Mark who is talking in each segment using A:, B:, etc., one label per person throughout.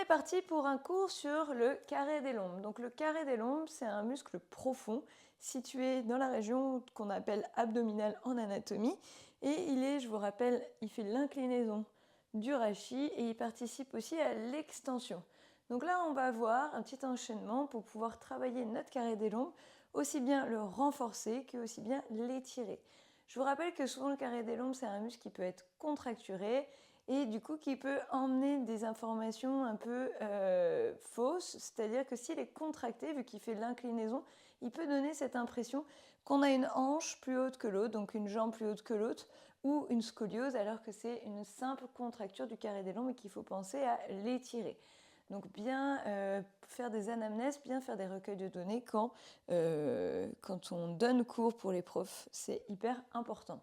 A: est parti pour un cours sur le carré des lombes. Donc le carré des lombes, c'est un muscle profond situé dans la région qu'on appelle abdominale en anatomie. Et il est, je vous rappelle, il fait l'inclinaison du rachis et il participe aussi à l'extension. Donc là, on va voir un petit enchaînement pour pouvoir travailler notre carré des lombes, aussi bien le renforcer que aussi bien l'étirer. Je vous rappelle que souvent le carré des lombes, c'est un muscle qui peut être contracturé et du coup qui peut emmener des informations un peu fausses, c'est-à-dire que s'il est contracté, vu qu'il fait l'inclinaison, il peut donner cette impression qu'on a une hanche plus haute que l'autre, donc une jambe plus haute que l'autre, ou une scoliose, alors que c'est une simple contracture du carré des lombes et qu'il faut penser à l'étirer. Donc bien faire des anamnèses, bien faire des recueils de données quand on donne cours pour les profs, c'est hyper important.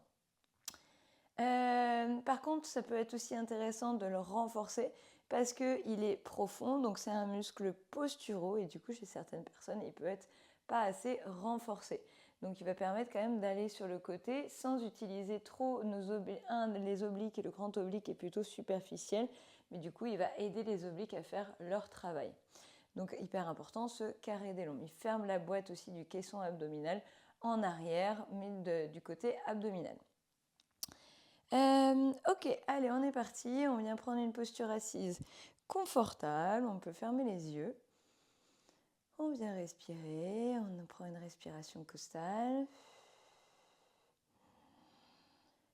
A: Par contre, ça peut être aussi intéressant de le renforcer parce qu'il est profond, donc c'est un muscle posturaux et du coup chez certaines personnes il peut être pas assez renforcé. Donc il va permettre quand même d'aller sur le côté sans utiliser trop les obliques, et le grand oblique est plutôt superficiel, mais du coup il va aider les obliques à faire leur travail. Donc hyper important ce carré des lombes. Il ferme la boîte aussi du caisson abdominal en arrière, mais du côté abdominal. Ok, allez, on est parti. On vient prendre une posture assise confortable. On peut fermer les yeux. On vient respirer. On prend une respiration costale.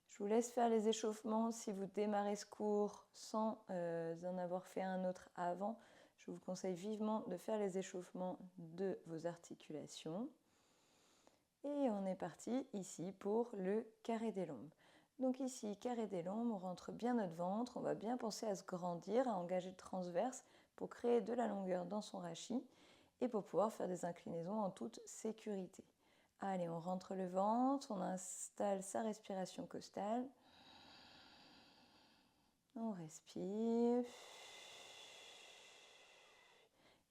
A: Je vous laisse faire les échauffements si vous démarrez ce cours sans en avoir fait un autre avant. Je vous conseille vivement de faire les échauffements de vos articulations. Et on est parti ici pour le carré des lombes. Donc ici, carré des lombes, on rentre bien notre ventre, on va bien penser à se grandir, à engager le transverse pour créer de la longueur dans son rachis et pour pouvoir faire des inclinaisons en toute sécurité. Allez, on rentre le ventre, on installe sa respiration costale. On respire.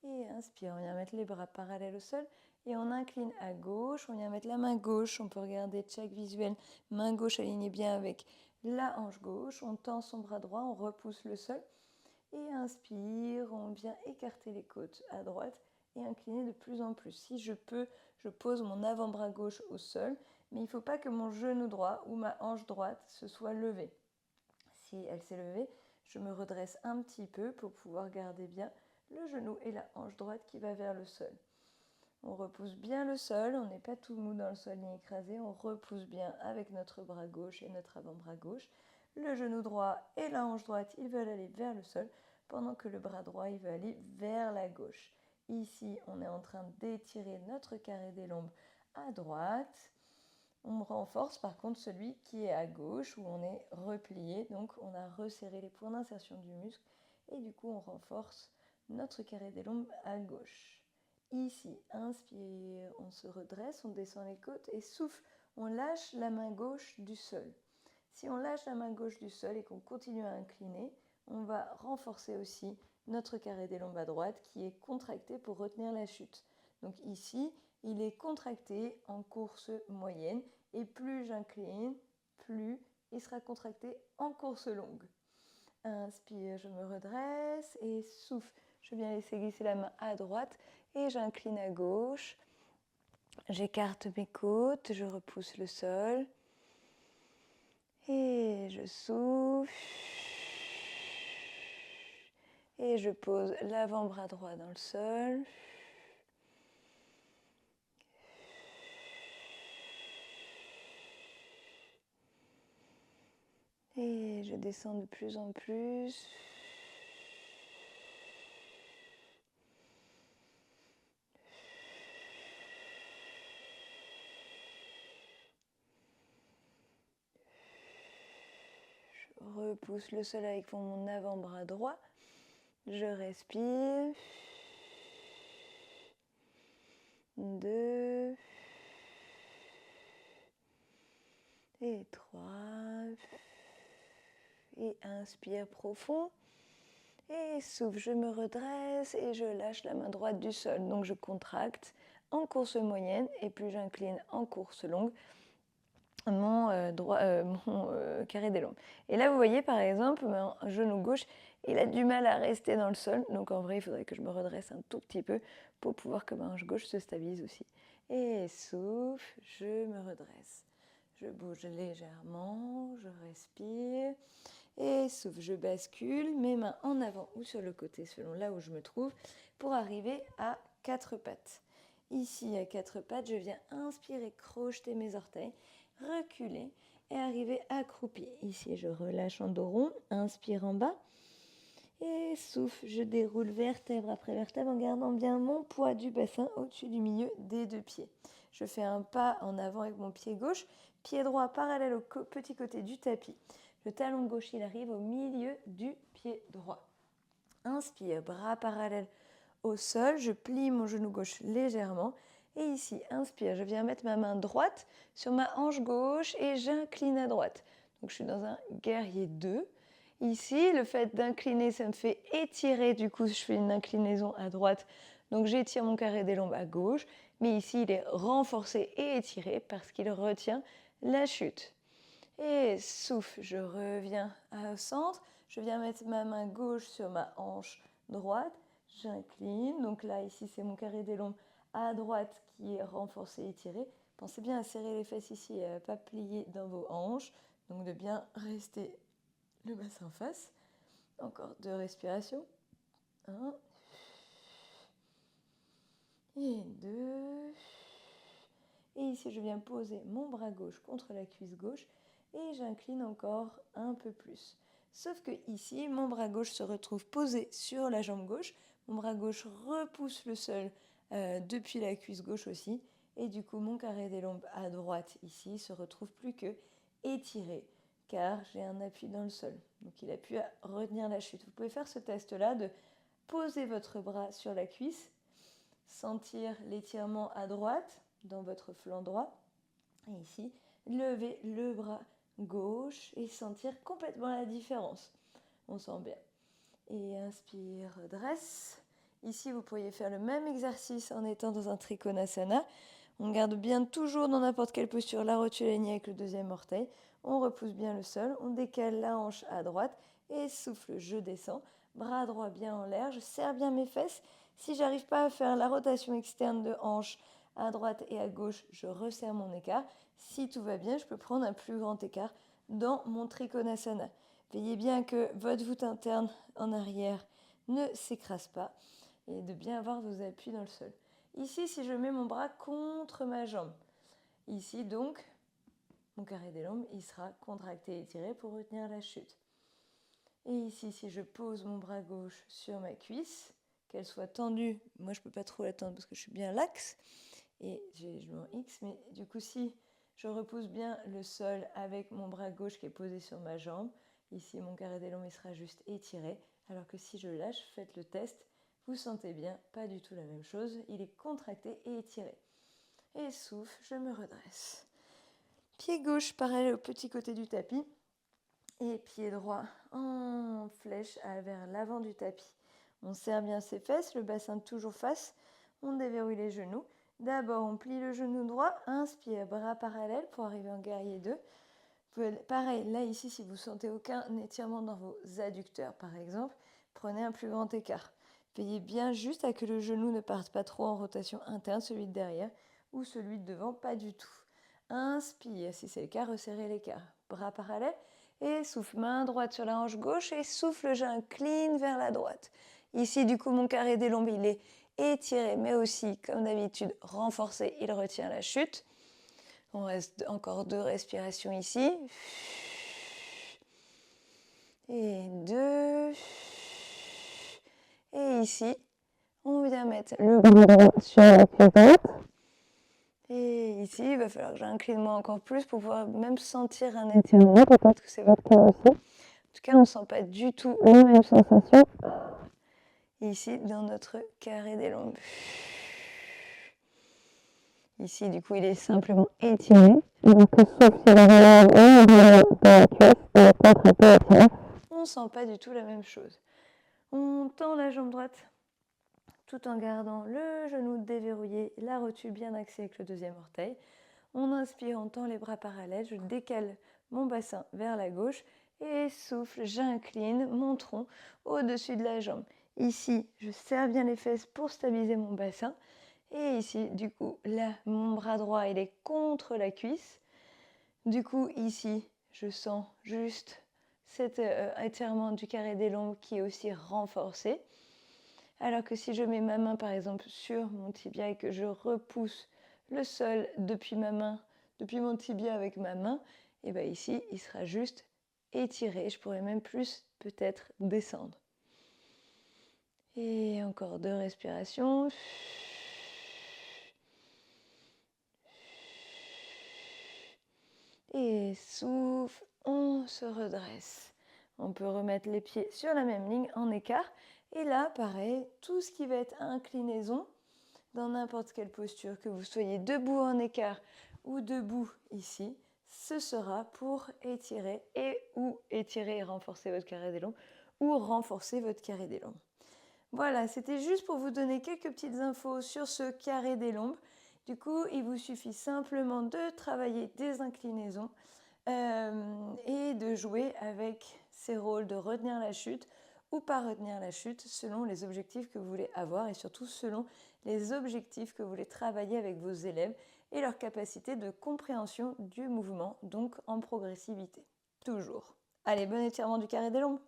A: Et inspire, on vient mettre les bras parallèles au sol et on incline à gauche. On vient mettre la main gauche, on peut regarder check visuel, main gauche alignée bien avec la hanche gauche. On tend son bras droit, on repousse le sol. Et inspire, on vient écarter les côtes à droite et incliner de plus en plus. Si je peux, je pose mon avant-bras gauche au sol, mais il ne faut pas que mon genou droit ou ma hanche droite se soit levée. Si elle s'est levée, je me redresse un petit peu pour pouvoir garder bien le genou et la hanche droite qui va vers le sol. On repousse bien le sol, on n'est pas tout mou dans le sol ni écrasé, on repousse bien avec notre bras gauche et notre avant-bras gauche. Le genou droit et la hanche droite, ils veulent aller vers le sol, pendant que le bras droit, il veut aller vers la gauche. Ici, on est en train d'étirer notre carré des lombes à droite. On renforce par contre celui qui est à gauche, où on est replié, donc on a resserré les points d'insertion du muscle, et du coup on renforce notre carré des lombes à gauche. Ici, inspire, on se redresse, on descend les côtes et souffle, on lâche la main gauche du sol. Si on lâche la main gauche du sol et qu'on continue à incliner, on va renforcer aussi notre carré des lombes à droite qui est contracté pour retenir la chute. Donc ici, il est contracté en course moyenne et plus j'incline, plus il sera contracté en course longue. Inspire, je me redresse et souffle. Je viens laisser glisser la main à droite et j'incline à gauche. J'écarte mes côtes, je repousse le sol. Et je souffle. Et je pose l'avant-bras droit dans le sol. Et je descends de plus en plus. Je repousse le sol avec mon avant-bras droit. Je respire. 2 et 3. Et inspire profond. Et souffle, je me redresse et je lâche la main droite du sol. Donc je contracte en course moyenne et plus j'incline en course longue mon carré des lombes. Et là, vous voyez, par exemple, mon genou gauche, il a du mal à rester dans le sol. Donc en vrai, il faudrait que je me redresse un tout petit peu pour pouvoir que ma hanche gauche se stabilise aussi. Et souffle, je me redresse. Je bouge légèrement, je respire. Et souffle, je bascule mes mains en avant ou sur le côté selon là où je me trouve pour arriver à 4 pattes. Ici, à 4 pattes, je viens inspirer, crocheter mes orteils, reculer et arriver accroupi. Ici, je relâche en dos rond, inspire en bas. Et souffle, je déroule vertèbre après vertèbre en gardant bien mon poids du bassin au-dessus du milieu des 2 pieds. Je fais un pas en avant avec mon pied gauche, pied droit parallèle au petit côté du tapis. Le talon gauche, il arrive au milieu du pied droit. Inspire, bras parallèles au sol, je plie mon genou gauche légèrement. Et ici, inspire, je viens mettre ma main droite sur ma hanche gauche et j'incline à droite. Donc je suis dans un guerrier 2. Ici, le fait d'incliner, ça me fait étirer, du coup je fais une inclinaison à droite. Donc j'étire mon carré des lombes à gauche, mais ici il est renforcé et étiré parce qu'il retient la chute. Et souffle, je reviens au centre, je viens mettre ma main gauche sur ma hanche droite, j'incline, donc là ici c'est mon carré des lombes à droite qui est renforcé et étiré. Pensez bien à serrer les fesses ici et à ne pas plier dans vos hanches, donc de bien rester le bassin face. Encore 2 respirations. 1 et 2. Et ici, je viens poser mon bras gauche contre la cuisse gauche et j'incline encore un peu plus. Sauf que ici, mon bras gauche se retrouve posé sur la jambe gauche. Mon bras gauche repousse le sol depuis la cuisse gauche aussi. Et du coup, mon carré des lombes à droite ici se retrouve plus que étiré car j'ai un appui dans le sol. Donc il appuie à retenir la chute. Vous pouvez faire ce test-là de poser votre bras sur la cuisse, sentir l'étirement à droite dans votre flanc droit. Et ici, lever le bras gauche et sentir complètement la différence. On sent bien. Et inspire, dresse. Ici, vous pourriez faire le même exercice en étant dans un Trikonasana. On garde bien toujours dans n'importe quelle posture la rotule alignée avec le deuxième orteil. On repousse bien le sol, on décale la hanche à droite et souffle, je descends. Bras droit bien en l'air, je serre bien mes fesses. Si j'arrive pas à faire la rotation externe de hanche à droite et à gauche, je resserre mon écart. Si tout va bien, je peux prendre un plus grand écart dans mon Trikonasana. Veillez bien que votre voûte interne en arrière ne s'écrase pas et de bien avoir vos appuis dans le sol. Ici, si je mets mon bras contre ma jambe, ici donc, mon carré des lombes, il sera contracté et étiré pour retenir la chute. Et ici, si je pose mon bras gauche sur ma cuisse, qu'elle soit tendue, moi je ne peux pas trop la tendre parce que je suis bien l'axe, et je mets en X, mais du coup si je repousse bien le sol avec mon bras gauche qui est posé sur ma jambe, ici mon carré des lombes il sera juste étiré, alors que si je lâche, faites le test, vous sentez bien, pas du tout la même chose, il est contracté et étiré. Et souffle, je me redresse. Pied gauche parallèle au petit côté du tapis et pied droit en flèche vers l'avant du tapis. On serre bien ses fesses, le bassin toujours face, on déverrouille les genoux. D'abord, on plie le genou droit, inspire, bras parallèles pour arriver en guerrier 2. Pareil, là ici, si vous sentez aucun étirement dans vos adducteurs par exemple, prenez un plus grand écart. Veillez bien juste à que le genou ne parte pas trop en rotation interne, celui de derrière, ou celui de devant, pas du tout. Inspire, si c'est le cas, resserrez l'écart. Bras parallèles et souffle, main droite sur la hanche gauche et souffle, j'incline vers la droite. Ici, du coup, mon carré des lombes, il est étiré, mais aussi, comme d'habitude, renforcé, il retient la chute. On reste encore 2 respirations ici. Et 2. Et ici, on vient mettre le bras droit sur la cuisse droite. Et ici, il va falloir que j'incline moi encore plus pour pouvoir même sentir un étirement. Peut-être que c'est votre cas aussi. En tout cas, on ne sent pas du tout les mêmes sensations ici dans notre carré des lombes. Ici, du coup, il est simplement étiré. Donc, sauf si la relève est de la cuisse, il va pas être un peu étiré. On ne sent pas du tout la même chose. On tend la jambe droite tout en gardant le genou déverrouillé, la rotule bien axée avec le deuxième orteil. On inspire, on tend les bras parallèles, je décale mon bassin vers la gauche et souffle, j'incline mon tronc au-dessus de la jambe. Ici, je serre bien les fesses pour stabiliser mon bassin. Et ici, du coup, là, mon bras droit, il est contre la cuisse. Du coup, ici, je sens juste cet étirement du carré des lombes qui est aussi renforcé. Alors que si je mets ma main, par exemple, sur mon tibia et que je repousse le sol depuis ma main, depuis mon tibia avec ma main, et bien ici, il sera juste étiré. Je pourrais même plus peut-être descendre. Et encore 2 respirations. Et souffle, on se redresse. On peut remettre les pieds sur la même ligne en écart. Et là, pareil, tout ce qui va être inclinaison, dans n'importe quelle posture, que vous soyez debout en écart ou debout ici, ce sera pour étirer et renforcer votre carré des lombes ou renforcer votre carré des lombes. Voilà, c'était juste pour vous donner quelques petites infos sur ce carré des lombes. Du coup, il vous suffit simplement de travailler des inclinaisons et de jouer avec ces rôles de retenir la chute ou pas retenir la chute selon les objectifs que vous voulez avoir et surtout selon les objectifs que vous voulez travailler avec vos élèves et leur capacité de compréhension du mouvement, donc en progressivité. Toujours. Allez, bon étirement du carré des lombes.